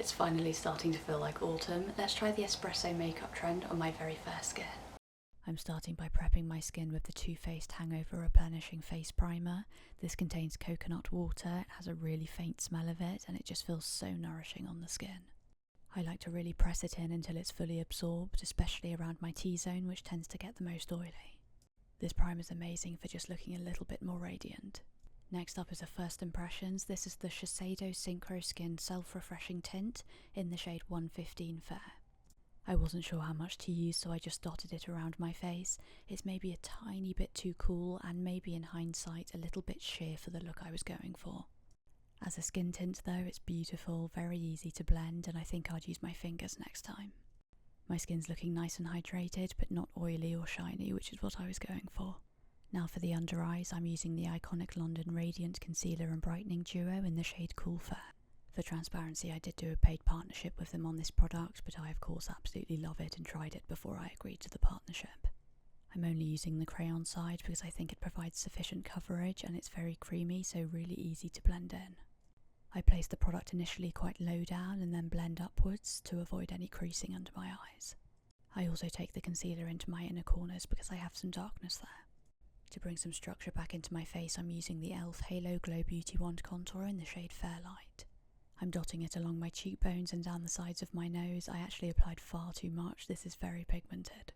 It's finally starting to feel like autumn. Let's try the espresso makeup trend on my very fair skin. I'm starting by prepping my skin with the Too Faced Hangover Replenishing Face Primer. This contains coconut water, it has a really faint smell of it, and it just feels so nourishing on the skin. I like to really press it in until it's fully absorbed, especially around my T-zone, which tends to get the most oily. This primer is amazing for just looking a little bit more radiant. Next up is a first impressions. This is the Shiseido Synchro Skin Self-Refreshing Tint in the shade 115 Fair. I wasn't sure how much to use, so I just dotted it around my face. It's maybe a tiny bit too cool and maybe in hindsight a little bit sheer for the look I was going for. As a skin tint though, it's beautiful, very easy to blend, and I think I'd use my fingers next time. My skin's looking nice and hydrated, but not oily or shiny, which is what I was going for. Now for the under eyes, I'm using the iconic London Radiant Concealer and Brightening Duo in the shade Cool Fair. For transparency, I did do a paid partnership with them on this product, but I of course absolutely love it and tried it before I agreed to the partnership. I'm only using the crayon side because I think it provides sufficient coverage and it's very creamy, so really easy to blend in. I place the product initially quite low down and then blend upwards to avoid any creasing under my eyes. I also take the concealer into my inner corners because I have some darkness there. To bring some structure back into my face, I'm using the e.l.f. Halo Glow Beauty Wand Contour in the shade Fairlight. I'm dotting it along my cheekbones and down the sides of my nose. I actually applied far too much, this is very pigmented.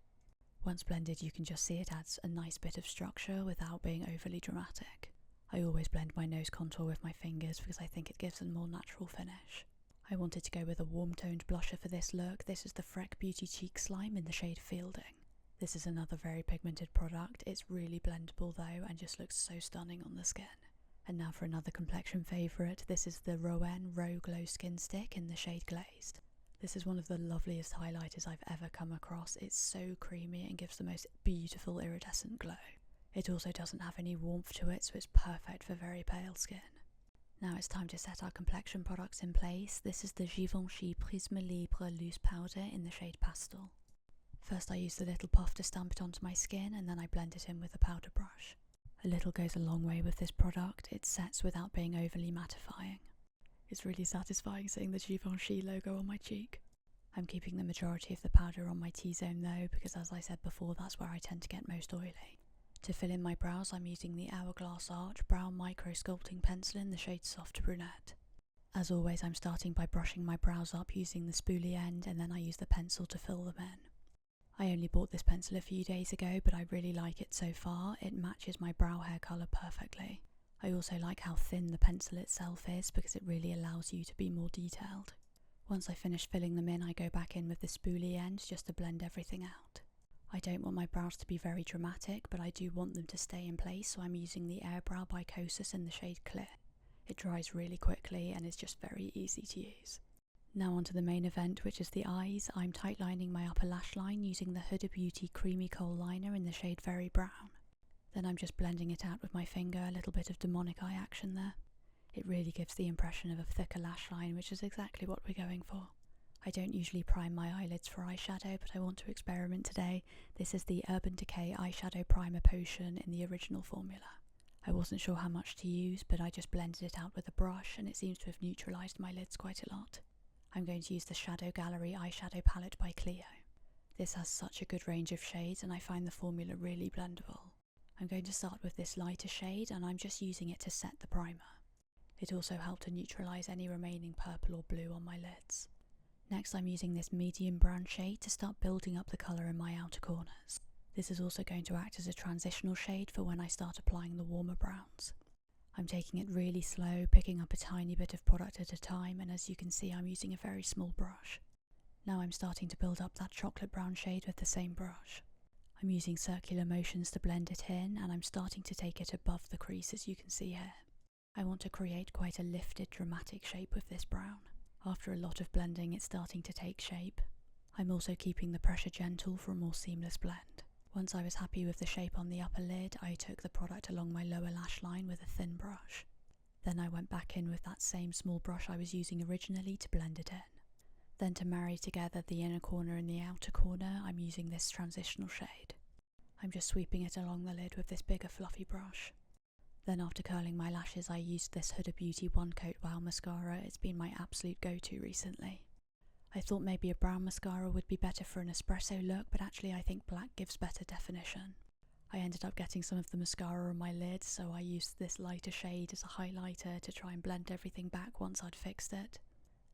Once blended, you can just see it adds a nice bit of structure without being overly dramatic. I always blend my nose contour with my fingers because I think it gives a more natural finish. I wanted to go with a warm-toned blusher for this look. This is the Freck Beauty Cheek Slime in the shade Fielding. This is another very pigmented product. It's really blendable though and just looks so stunning on the skin. And now for another complexion favourite. This is the Rouen Row Glow Skin Stick in the shade Glazed. This is one of the loveliest highlighters I've ever come across. It's so creamy and gives the most beautiful iridescent glow. It also doesn't have any warmth to it, so it's perfect for very pale skin. Now it's time to set our complexion products in place. This is the Givenchy Prisme Libre Loose Powder in the shade Pastel. First I use the little puff to stamp it onto my skin and then I blend it in with a powder brush. A little goes a long way with this product. It sets without being overly mattifying. It's really satisfying seeing the Givenchy logo on my cheek. I'm keeping the majority of the powder on my T-zone though, because as I said before, that's where I tend to get most oily. To fill in my brows, I'm using the Hourglass Arch Brow Micro Sculpting Pencil in the shade Soft Brunette. As always, I'm starting by brushing my brows up using the spoolie end, and then I use the pencil to fill them in. I only bought this pencil a few days ago, but I really like it so far. It matches my brow hair colour perfectly. I also like how thin the pencil itself is because it really allows you to be more detailed. Once I finish filling them in, I go back in with the spoolie end just to blend everything out. I don't want my brows to be very dramatic, but I do want them to stay in place, so I'm using the Airbrow by Kosas in the shade Clear. It dries really quickly and is just very easy to use. Now onto the main event, which is the eyes. I'm tightlining my upper lash line using the Huda Beauty Creamy Kohl Liner in the shade Very Brown. Then I'm just blending it out with my finger, a little bit of demonic eye action there. It really gives the impression of a thicker lash line, which is exactly what we're going for. I don't usually prime my eyelids for eyeshadow, but I want to experiment today. This is the Urban Decay Eyeshadow Primer Potion in the original formula. I wasn't sure how much to use, but I just blended it out with a brush and it seems to have neutralised my lids quite a lot. I'm going to use the Shadow Gallery eyeshadow palette by Clio. This has such a good range of shades and I find the formula really blendable. I'm going to start with this lighter shade and I'm just using it to set the primer. It also helped to neutralise any remaining purple or blue on my lids. Next I'm using this medium brown shade to start building up the colour in my outer corners. This is also going to act as a transitional shade for when I start applying the warmer browns. I'm taking it really slow, picking up a tiny bit of product at a time, and as you can see I'm using a very small brush. Now I'm starting to build up that chocolate brown shade with the same brush. I'm using circular motions to blend it in and I'm starting to take it above the crease as you can see here. I want to create quite a lifted dramatic shape with this brown. After a lot of blending it's starting to take shape. I'm also keeping the pressure gentle for a more seamless blend. Once I was happy with the shape on the upper lid, I took the product along my lower lash line with a thin brush. Then I went back in with that same small brush I was using originally to blend it in. Then to marry together the inner corner and the outer corner, I'm using this transitional shade. I'm just sweeping it along the lid with this bigger fluffy brush. Then after curling my lashes, I used this Huda Beauty One Coat Wow mascara. It's been my absolute go-to recently. I thought maybe a brown mascara would be better for an espresso look, but actually I think black gives better definition. I ended up getting some of the mascara on my lids, so I used this lighter shade as a highlighter to try and blend everything back once I'd fixed it.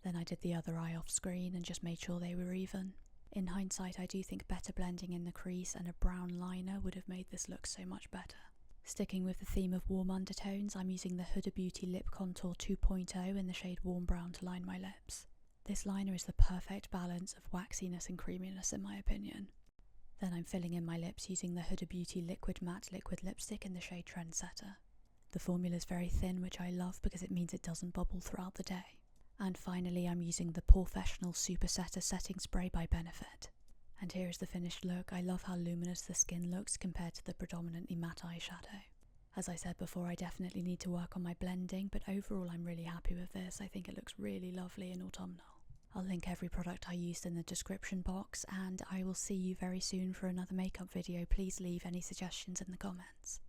Then I did the other eye off screen and just made sure they were even. In hindsight, I do think better blending in the crease and a brown liner would have made this look so much better. Sticking with the theme of warm undertones, I'm using the Huda Beauty Lip Contour 2.0 in the shade Warm Brown to line my lips. This liner is the perfect balance of waxiness and creaminess in my opinion. Then I'm filling in my lips using the Huda Beauty Liquid Matte Liquid Lipstick in the shade Trendsetter. The formula is very thin, which I love because it means it doesn't bubble throughout the day. And finally I'm using the Porefessional Super Setter Setting Spray by Benefit. And here is the finished look. I love how luminous the skin looks compared to the predominantly matte eyeshadow. As I said before, I definitely need to work on my blending, but overall I'm really happy with this. I think it looks really lovely and autumnal. I'll link every product I used in the description box, and I will see you very soon for another makeup video. Please leave any suggestions in the comments.